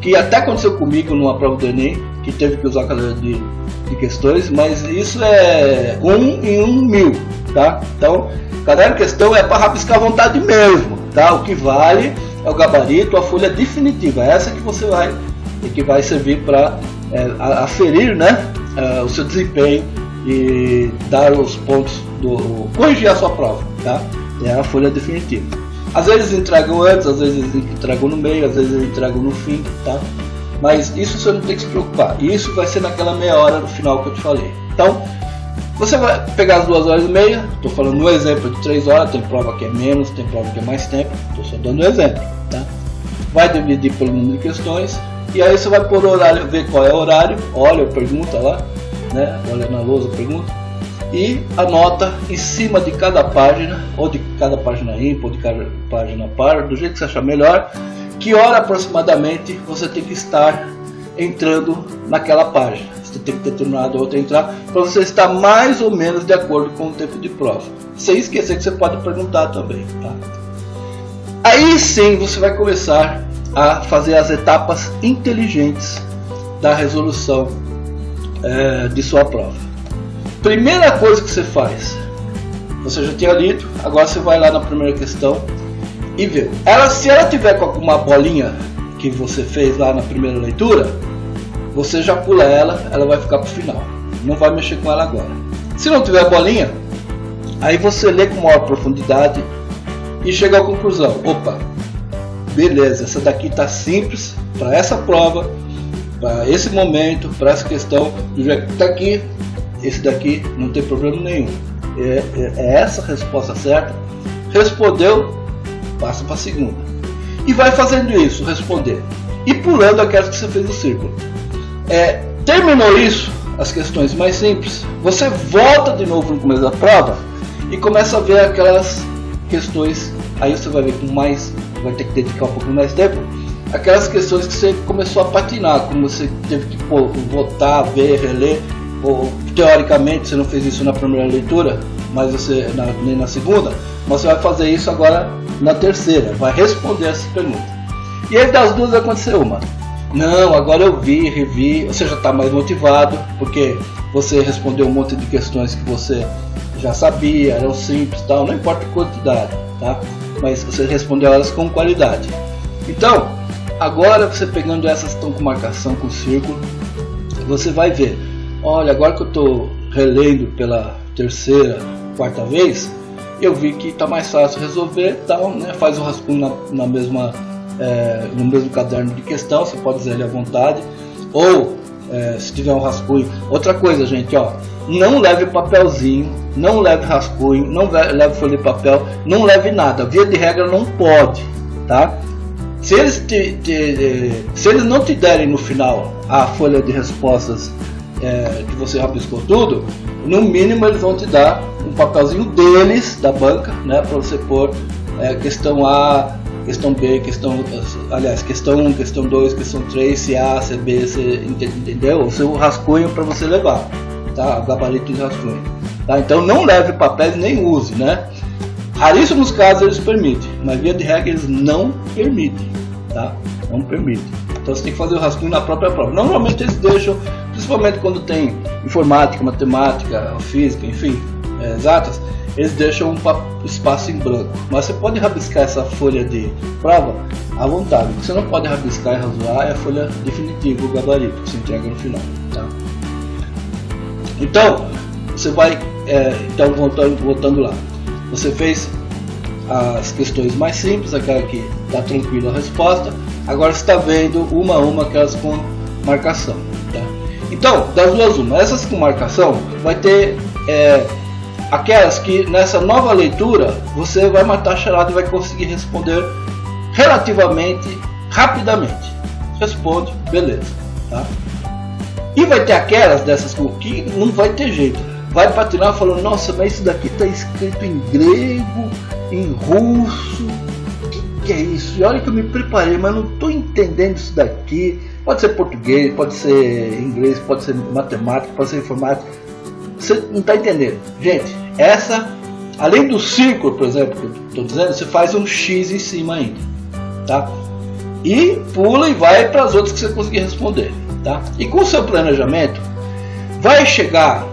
que até aconteceu comigo numa prova do Enem, que teve que usar caderno de questões, mas isso é 1 em 1.000, tá? Então, caderno de questão é para rabiscar à vontade mesmo, tá? O que vale é o gabarito, a folha definitiva, essa que você vai servir para aferir, né, o seu desempenho e dar os pontos corrigir a sua prova, tá? É a folha definitiva. Às vezes entregam antes, às vezes entregam no meio, às vezes entregam no fim, tá? Mas isso você não tem que se preocupar. E isso vai ser naquela meia hora no final que eu te falei. Então, você vai pegar as 2 horas e meia. Estou falando no exemplo de 3 horas. Tem prova que é menos, tem prova que é mais tempo. Estou só dando um exemplo, tá? Vai dividir pelo número de questões. E aí você vai por horário, ver qual é o horário. Olha, pergunta lá, né? Olha na lousa, pergunta. E anota em cima de cada página, ou de cada página ímpar, ou de cada página par, do jeito que você achar melhor, que hora aproximadamente você tem que estar entrando naquela página. Você tem que ter terminado a outra entrar, para você estar mais ou menos de acordo com o tempo de prova. Sem esquecer que você pode perguntar também, tá? Aí sim você vai começar a fazer as etapas inteligentes da resolução de sua prova. Primeira coisa que você faz, você já tinha lido, agora você vai lá na primeira questão e vê. Se ela tiver com alguma bolinha que você fez lá na primeira leitura, você já pula ela vai ficar para o final. Não vai mexer com ela agora. Se não tiver bolinha, aí você lê com maior profundidade e chega à conclusão. Opa, beleza, essa daqui está simples para essa prova, para esse momento, para essa questão, do jeito que está aqui, esse daqui não tem problema nenhum. É essa a resposta certa. Respondeu, passa para a segunda. E vai fazendo isso, responder. E pulando aquelas que você fez no círculo. Terminou isso, as questões mais simples, você volta de novo no começo da prova e começa a ver aquelas questões. Aí você vai ver com mais, vai ter que dedicar um pouco mais tempo, aquelas questões que você começou a patinar, como você teve que votar, ver, reler, ou teoricamente você não fez isso na primeira leitura, mas você nem na segunda, mas você vai fazer isso agora na terceira, vai responder essas perguntas. E aí das duas vai acontecer uma. Não, agora eu vi, revi, você já está mais motivado, porque você respondeu um monte de questões que você já sabia, eram simples, tal, não importa a quantidade, tá? Mas você respondeu elas com qualidade. Então, agora você pegando essas que estão com marcação, com círculo, você vai ver, olha, agora que eu estou relendo pela terceira, quarta vez, eu vi que está mais fácil resolver, tal, né? Faz o rascunho no mesmo caderno de questão, você pode dizer ele à vontade, ou se tiver um rascunho. Outra coisa, gente, ó, não leve papelzinho, não leve rascunho, não leve folha de papel, não leve nada, via de regra não pode, tá? Se eles não te derem no final a folha de respostas que você rabiscou tudo, no mínimo eles vão te dar um papelzinho deles, da banca, né, para você pôr questão A, questão B, questão 1, questão 2, questão 3, se A, se B, se, entendeu? O seu rascunho para você levar, tá? O gabarito de rascunho, tá? Então não leve papéis, nem use, né? Raríssimos casos eles permitem, mas via de regra eles não permitem, tá? Não permitem. Então você tem que fazer o rascunho na própria prova. Normalmente eles deixam, principalmente quando tem informática, matemática, física, enfim, exatas, eles deixam um espaço em branco. Mas você pode rabiscar essa folha de prova à vontade. O que você não pode rabiscar e rasurar é a folha definitiva, o gabarito, que você entrega no final, tá? Então, você vai, então voltando lá. Você fez as questões mais simples, aquela que está tranquila a resposta. Agora você está vendo uma a uma aquelas com marcação, tá? Então, das duas uma, essas com marcação vai ter aquelas que nessa nova leitura você vai matar a charada e vai conseguir responder relativamente rapidamente. Responde, beleza, tá? E vai ter aquelas dessas que não vai ter jeito, vai patinar falando, nossa, mas isso daqui está escrito em grego, em russo, o que é isso? E olha que eu me preparei, mas não estou entendendo isso daqui. Pode ser português, pode ser inglês, pode ser matemática, pode ser informática. Você não está entendendo. Gente, essa, além do círculo, por exemplo, que eu estou dizendo, você faz um X em cima ainda, tá? E pula e vai para as outras que você conseguir responder, tá? E com o seu planejamento, vai chegar,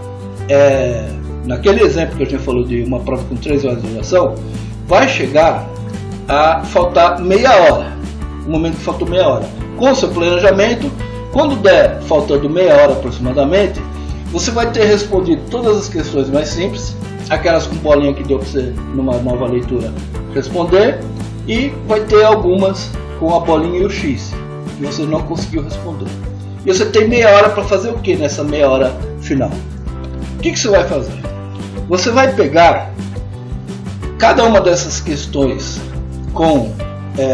naquele exemplo que a gente falou de uma prova com 3 horas de duração, vai chegar a faltar meia hora, no momento que faltou meia hora. Com o seu planejamento, quando der faltando meia hora aproximadamente, você vai ter respondido todas as questões mais simples, aquelas com bolinha que deu para você numa nova leitura responder, e vai ter algumas com a bolinha e o X que você não conseguiu responder. E você tem meia hora para fazer o que nessa meia hora final? O que você vai fazer? Você vai pegar cada uma dessas questões com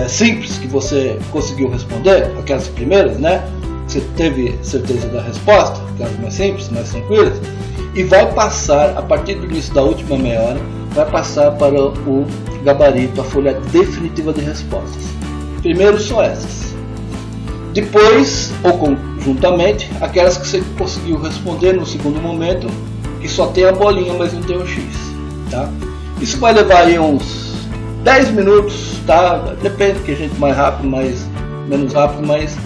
simples que você conseguiu responder, aquelas primeiras, né? Você teve certeza da resposta, aquelas mais simples, mais tranquilas, e vai passar, a partir do início da última meia hora, vai passar para o gabarito, a folha definitiva de respostas. Primeiro só essas. Depois, ou conjuntamente, aquelas que você conseguiu responder no segundo momento, que só tem a bolinha, mas não tem o X, tá? Isso vai levar aí uns 10 minutos, tá? Depende, que a gente mais rápido, menos rápido, mas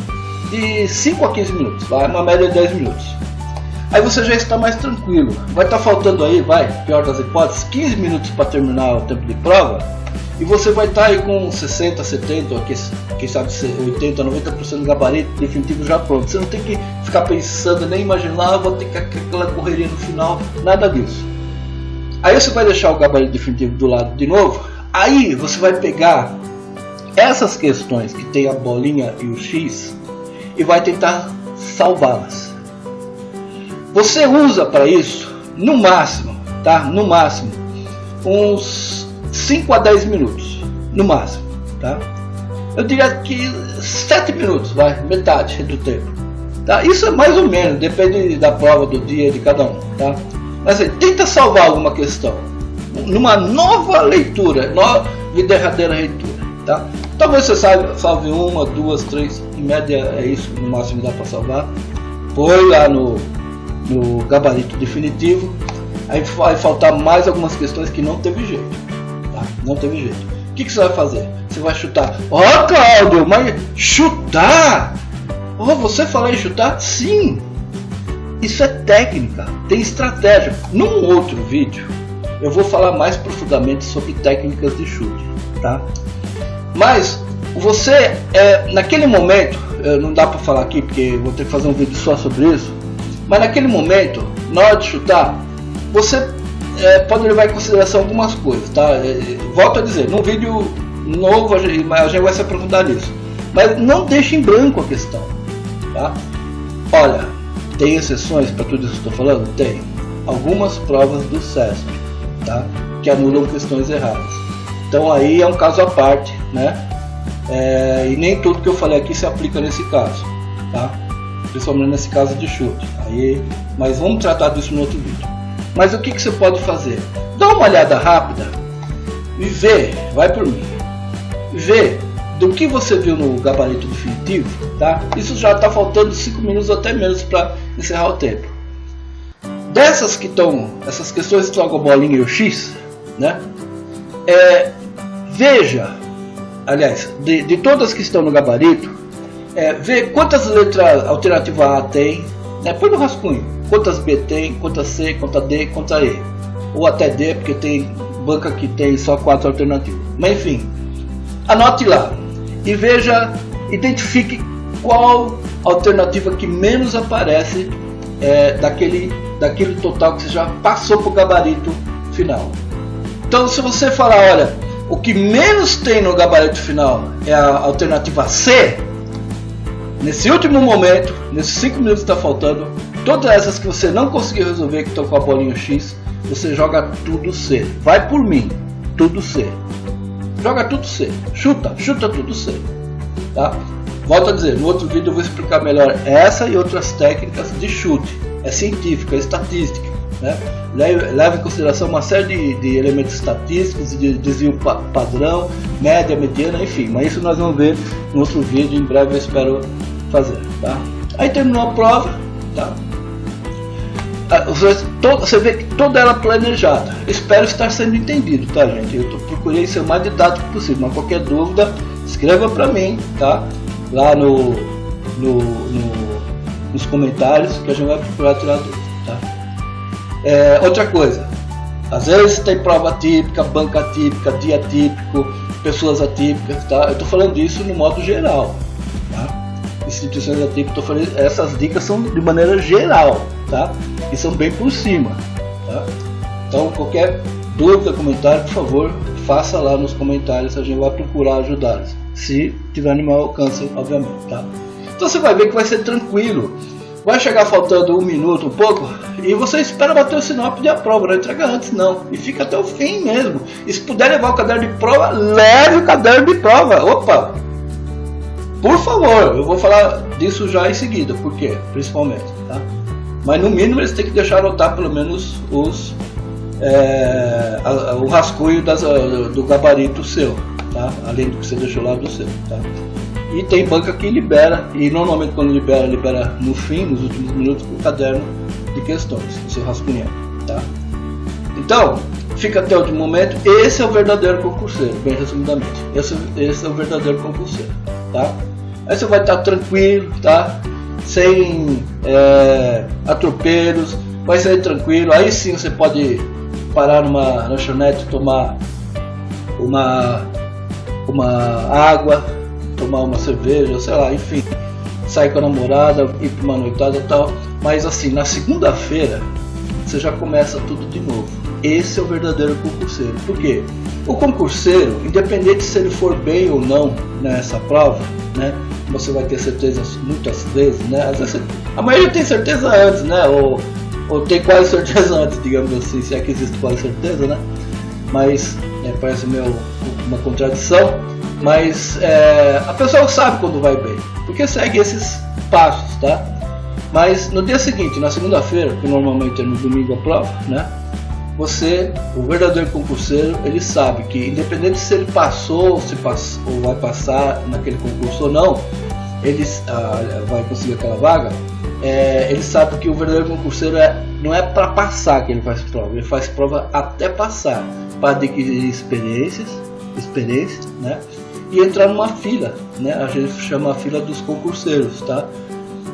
de 5 a 15 minutos, vai, uma média de 10 minutos. Aí você já está mais tranquilo. Vai estar faltando aí, pior das hipóteses, 15 minutos para terminar o tempo de prova, e você vai estar aí com 60, 70, quem sabe 80, 90% do gabarito definitivo já pronto. Você não tem que ficar pensando, nem imaginar, vou ter que aquela correria no final, nada disso. Aí você vai deixar o gabarito definitivo do lado de novo. Aí você vai pegar essas questões que tem a bolinha e o X e vai tentar salvá-las. Você usa para isso, no máximo, tá? No máximo, uns 5 a 10 minutos, no máximo, tá? Eu diria que 7 minutos, vai, metade do tempo, tá? Isso é mais ou menos, depende da prova, do dia de cada um, tá? Mas assim, tenta salvar alguma questão numa nova leitura, nova e derradeira leitura, tá? Talvez você salve 1, 2, 3, em média é isso, no máximo dá para salvar. Põe lá no gabarito definitivo, aí vai faltar mais algumas questões que não teve jeito, tá? Não teve jeito. O que você vai fazer? Você vai chutar. Ó, Cláudio, mas chutar? Você falou em chutar? Sim! Isso é técnica, tem estratégia. Num outro vídeo eu vou falar mais profundamente sobre técnicas de chute, tá? Mas você, naquele momento, não dá para falar aqui porque vou ter que fazer um vídeo só sobre isso, mas naquele momento, na hora de chutar, você pode levar em consideração algumas coisas, tá? Volto a dizer, num vídeo novo a gente vai se aprofundar nisso, mas não deixe em branco a questão, tá? Olha, tem exceções para tudo isso que estou falando? Tem. Algumas provas do SESP, tá? Que anulam questões erradas. Então aí é um caso à parte, né? E nem tudo que eu falei aqui se aplica nesse caso, tá? Principalmente nesse caso de chute. Mas vamos tratar disso no outro vídeo. Mas o que você pode fazer? Dá uma olhada rápida e vê, vai por mim, vê do que você viu no gabarito definitivo, tá? Isso já está faltando 5 minutos ou até menos para encerrar o tempo. Dessas que estão, essas questões que estão com a bolinha e o X, né? Veja, aliás, de todas que estão no gabarito, vê quantas letras alternativa A tem, né? Põe no rascunho, quantas B tem, quantas C, quantas D, quantas E, ou até D, porque tem banca que tem só 4 alternativas. Mas enfim, anote lá e veja, identifique qual alternativa que menos aparece daquele total que você já passou para o gabarito final. Então, se você falar, olha, o que menos tem no gabarito final é a alternativa C, nesse último momento, nesses 5 minutos que está faltando, todas essas que você não conseguiu resolver, que estão com a bolinha X, você joga tudo C. Vai por mim, tudo C. Joga tudo C. Chuta tudo C. Tá? Volto a dizer, no outro vídeo eu vou explicar melhor essa e outras técnicas de chute. É científica, é estatística, né? Leva em consideração uma série de elementos estatísticos, de desvio padrão, média, mediana, enfim. Mas isso nós vamos ver no outro vídeo, em breve eu espero fazer, tá? Aí terminou a prova, tá? Você vê que toda ela planejada. Espero estar sendo entendido, tá, gente? Eu procurei ser o mais didático possível, mas qualquer dúvida, escreva para mim, tá? Lá nos comentários, que a gente vai procurar tirar dúvida, tá? Outra coisa, às vezes tem prova atípica, banca atípica, dia atípico, pessoas atípicas, tá? Eu estou falando disso no modo geral, tá? Instituições atípicas, tô falando, essas dicas são de maneira geral, tá? E são bem por cima, tá? Então qualquer dúvida, comentário, por favor, faça lá nos comentários, a gente vai procurar ajudá-los, se tiver no meu alcance, obviamente, tá? Então você vai ver que vai ser tranquilo, vai chegar faltando 1 minuto, um pouco, e você espera bater o sinal e pedir a prova, não entrega antes não, e fica até o fim mesmo. E se puder levar o caderno de prova, leve o caderno de prova, opa! Por favor, eu vou falar disso já em seguida, por quê? Principalmente, tá? Mas no mínimo eles têm que deixar anotar pelo menos o rascunho do gabarito seu, tá? Além do que você deixou lá do seu, tá? E tem banca que libera, e normalmente quando libera no fim, nos últimos minutos, o caderno de questões, o seu rascunhando, tá? Então, fica até o último momento, esse é o verdadeiro concurseiro, bem resumidamente, esse é o verdadeiro concurseiro, tá? Aí você vai estar tranquilo, tá? Sem atropelos, vai sair tranquilo, aí sim você pode parar numa lanchonete, tomar uma água, tomar uma cerveja, sei lá, enfim, sair com a namorada, ir para uma noitada e tal, mas assim, na segunda-feira você já começa tudo de novo. esse é o verdadeiro concurseiro. Por quê? O concurseiro, independente se ele for bem ou não nessa prova, né, você vai ter certeza muitas vezes, né? Às vezes, a maioria tem certeza antes, né? Ou tem quase certeza antes, digamos assim, se é que existe quase certeza, né? Mas parece uma contradição. Mas a pessoa sabe quando vai bem, porque segue esses passos, tá? Mas no dia seguinte, na segunda-feira, que normalmente é no domingo a prova, né? O verdadeiro concurseiro, ele sabe que independente se ele passou ou vai passar naquele concurso ou não, ele vai conseguir aquela vaga. Ele sabe que o verdadeiro concurseiro não é para passar que ele faz prova, ele faz prova até passar, para adquirir experiências, né? E entrar numa fila, né? A gente chama a fila dos concurseiros, tá?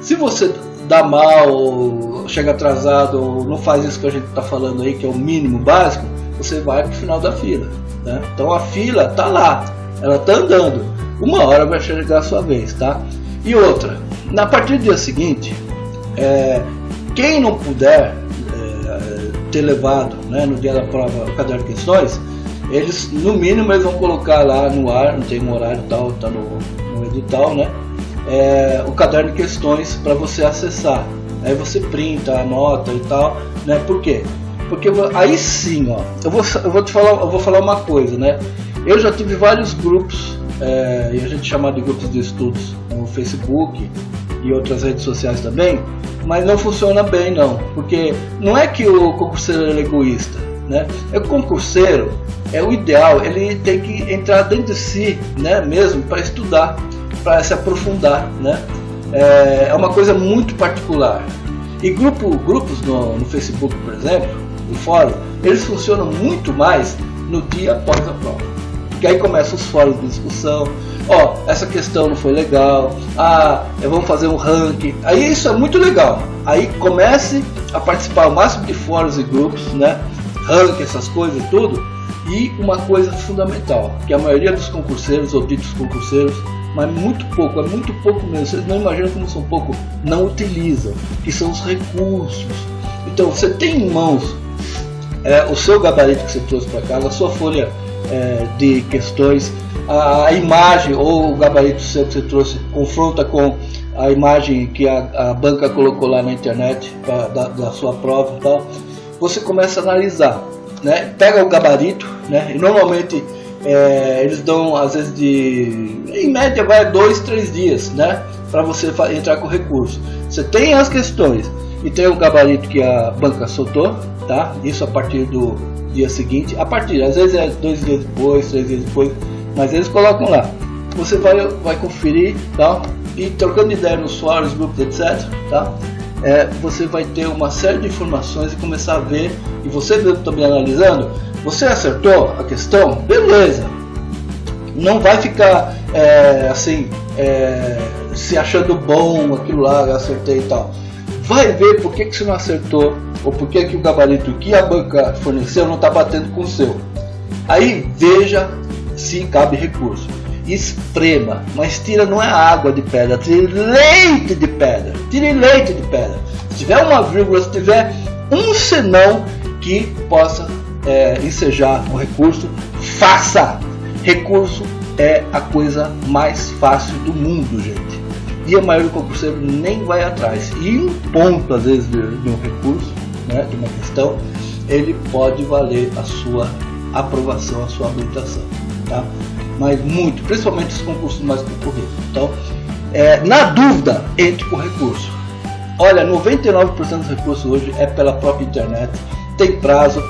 Se você dá mal, ou chega atrasado, ou não faz isso que a gente está falando aí, que é o mínimo básico, você vai para o final da fila, né? Então a fila tá lá, ela tá andando, uma hora vai chegar a sua vez, tá? E outra, a partir do dia seguinte, quem não puder ter levado, né, no dia da prova o caderno de questões, eles no mínimo eles vão colocar lá no ar, não tem um horário tal, tá no edital, né? O caderno de questões para você acessar. Aí você printa, anota e tal, né? Por quê? Porque aí sim, ó, eu vou falar uma coisa, né? Eu já tive vários grupos, e a gente chama de grupos de estudos no Facebook e outras redes sociais também, mas não funciona bem não, porque não é que o concurseiro é egoísta, né? O concurseiro, o ideal, ele tem que entrar dentro de si, né, mesmo para estudar, para se aprofundar, né? É uma coisa muito particular. E grupos no Facebook, por exemplo, no fórum, eles funcionam muito mais no dia após a prova. Porque aí começam os fóruns de discussão. Essa questão não foi legal. Vamos fazer um ranking. Aí isso é muito legal. Aí comece a participar o máximo de fóruns e grupos, né? Ranking, essas coisas e tudo. E uma coisa fundamental, que a maioria dos concurseiros, ou ditos concurseiros, mas é muito pouco mesmo, vocês não imaginam como são pouco, não utilizam, que são os recursos. Então você tem em mãos o seu gabarito que você trouxe para casa, a sua folha de questões, a imagem ou o gabarito seu que você trouxe, confronta com a imagem que a banca colocou lá na internet da sua prova e tal. Você começa a analisar, né? Pega o gabarito, né? E normalmente eles dão, às vezes, em média vai 2-3 dias, né, para você entrar com recurso. Você tem as questões e tem o gabarito que a banca soltou, tá? Isso a partir do dia seguinte, às vezes é 2 dias depois, 3 dias depois, mas eles colocam lá. Você vai conferir, tá? E trocando ideia nos fóruns, grupos, etc, tá? Você vai ter uma série de informações e começar a ver, e você mesmo também analisando. Você acertou a questão? Beleza. Não vai ficar se achando bom, aquilo lá, eu acertei e tal. Vai ver por que você não acertou, ou por que o gabarito que a banca forneceu não está batendo com o seu. Aí veja se cabe recurso. Esprema, mas não é água de pedra, tire leite de pedra. Se tiver uma vírgula, se tiver um senão que possa ensejar o recurso, faça. Recurso é a coisa mais fácil do mundo, gente. E a maioria do concurseiro nem vai atrás. E um ponto, às vezes, de um recurso, né, de uma questão, ele pode valer a sua aprovação, a sua habilitação, tá? Mas muito, principalmente os concursos mais concorridos. Então, na dúvida, entre com recurso. Olha, 99% dos recursos hoje é pela própria internet, tem prazo.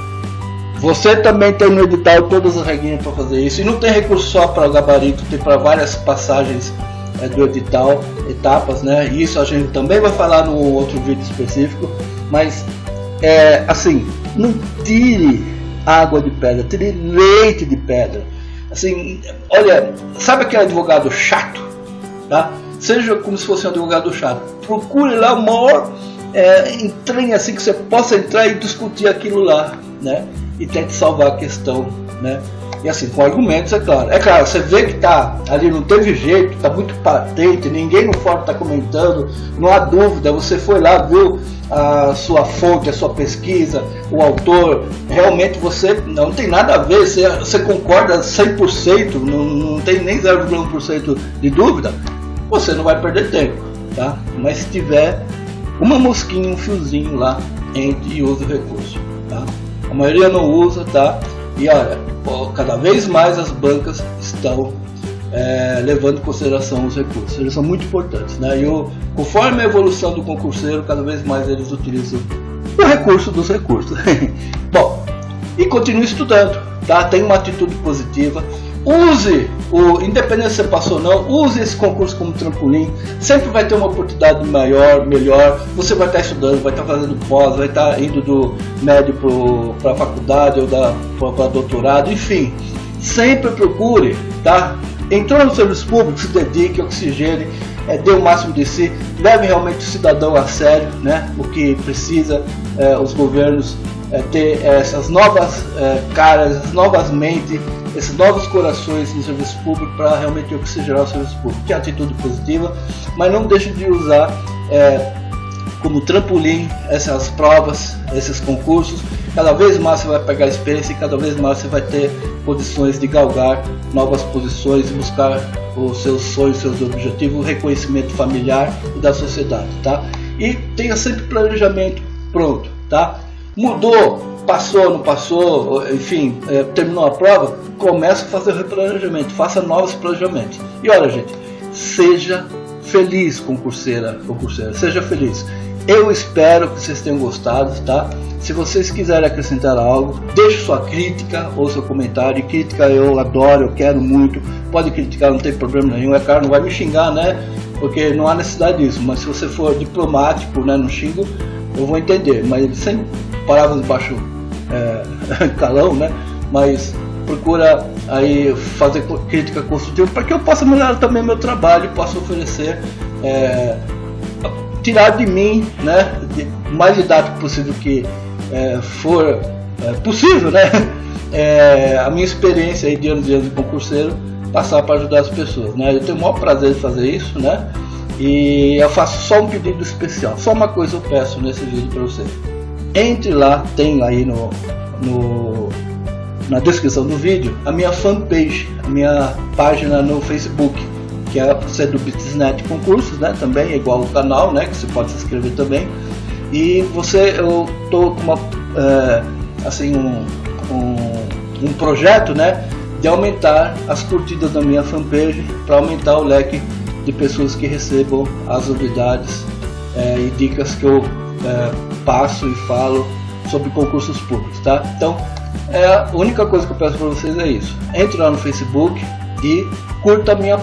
Você também tem no edital todas as regrinhas para fazer isso. E não tem recurso só para o gabarito, tem para várias passagens do edital, etapas, né? E isso a gente também vai falar no outro vídeo específico. Mas, assim, não tire água de pedra, tire leite de pedra. Assim, olha, sabe aquele advogado chato, tá? Seja como se fosse um advogado chato. Procure lá o maior trem assim que você possa entrar e discutir aquilo lá, né? E tente salvar a questão, né? E assim, com argumentos, é claro. É claro, você vê que tá ali, não teve jeito, tá muito patente, ninguém no fórum tá comentando, não há dúvida, você foi lá, viu a sua fonte, a sua pesquisa, o autor, realmente você não tem nada a ver, você concorda 100%, não tem nem 0,1% de dúvida, você não vai perder tempo, tá? Mas se tiver uma mosquinha, um fiozinho lá, entre e use o recurso, tá? A maioria não usa, tá? E olha, cada vez mais as bancas estão levando em consideração os recursos, eles são muito importantes, né? E conforme a evolução do concurseiro, cada vez mais eles utilizam o recurso dos recursos. Bom, e continue estudando, tá? Tenha uma atitude positiva, use, independente se você passou ou não, use esse concurso como trampolim, sempre vai ter uma oportunidade maior, melhor, você vai estar estudando, vai estar fazendo pós, vai estar indo do médio para a faculdade ou para doutorado, enfim, sempre procure, tá? Entrou no serviço público, se dedique, oxigene, dê o máximo de si, leve realmente o cidadão a sério, né? O que precisa os governos ter essas novas caras, essas novas mentes, esses novos corações no serviço público para realmente oxigenar o serviço público. Que atitude positiva, mas não deixe de usar como trampolim essas provas, esses concursos. Cada vez mais você vai pegar experiência e cada vez mais você vai ter condições de galgar novas posições e buscar os seus sonhos, seus objetivos, o reconhecimento familiar e da sociedade, tá? E tenha sempre planejamento pronto, tá? Mudou, passou, não passou, enfim, terminou a prova, comece a fazer o replanejamento, faça novos planejamentos. E olha, gente, seja feliz, concurseira, seja feliz. Eu espero que vocês tenham gostado, tá? Se vocês quiserem acrescentar algo, deixe sua crítica ou seu comentário. E crítica eu adoro, eu quero muito. Pode criticar, não tem problema nenhum. É claro, não vai me xingar, né? Porque não há necessidade disso. Mas se você for diplomático, né, no xingo, eu vou entender. Mas sem palavras de baixo calão, né? Mas procura aí fazer crítica construtiva para que eu possa melhorar também meu trabalho e possa oferecer, tirar de mim, né, o mais didático possível que for possível, né, a minha experiência aí de anos de concurseiro, passar para ajudar as pessoas, né. Eu tenho o maior prazer de fazer isso, né, e eu faço só um pedido especial, só uma coisa eu peço nesse vídeo para você. Entre lá, tem aí na descrição do vídeo a minha fanpage, a minha página no Facebook, que é do Bitsnet Concursos, né? Também é igual ao canal, né? Que você pode se inscrever também. E eu tô com um projeto, né? De aumentar as curtidas da minha fanpage para aumentar o leque de pessoas que recebam as novidades e dicas que eu passo e falo sobre concursos públicos, tá? Então, a única coisa que eu peço para vocês é isso. Entre lá no Facebook e curta a minha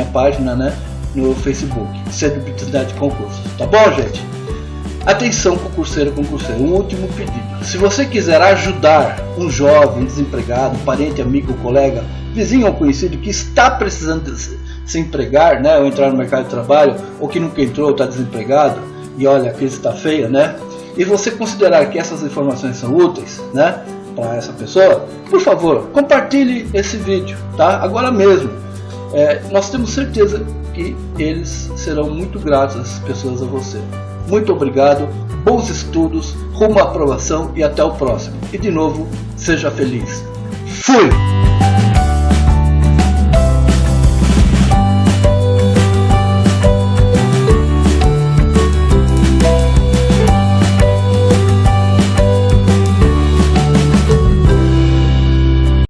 página, né, no Facebook, Centro de Concursos, tá bom, gente? Atenção, concurseiro, um último pedido. Se você quiser ajudar um jovem desempregado, parente, amigo, colega, vizinho ou conhecido que está precisando se empregar, né, ou entrar no mercado de trabalho, ou que nunca entrou, está desempregado, e olha, a crise está feia, né? E você considerar que essas informações são úteis, né, para essa pessoa, por favor, compartilhe esse vídeo, tá? Agora mesmo. Nós temos certeza que eles serão muito gratos, essas pessoas, a você. Muito obrigado, bons estudos, rumo à aprovação e até o próximo. E de novo, seja feliz. Fui!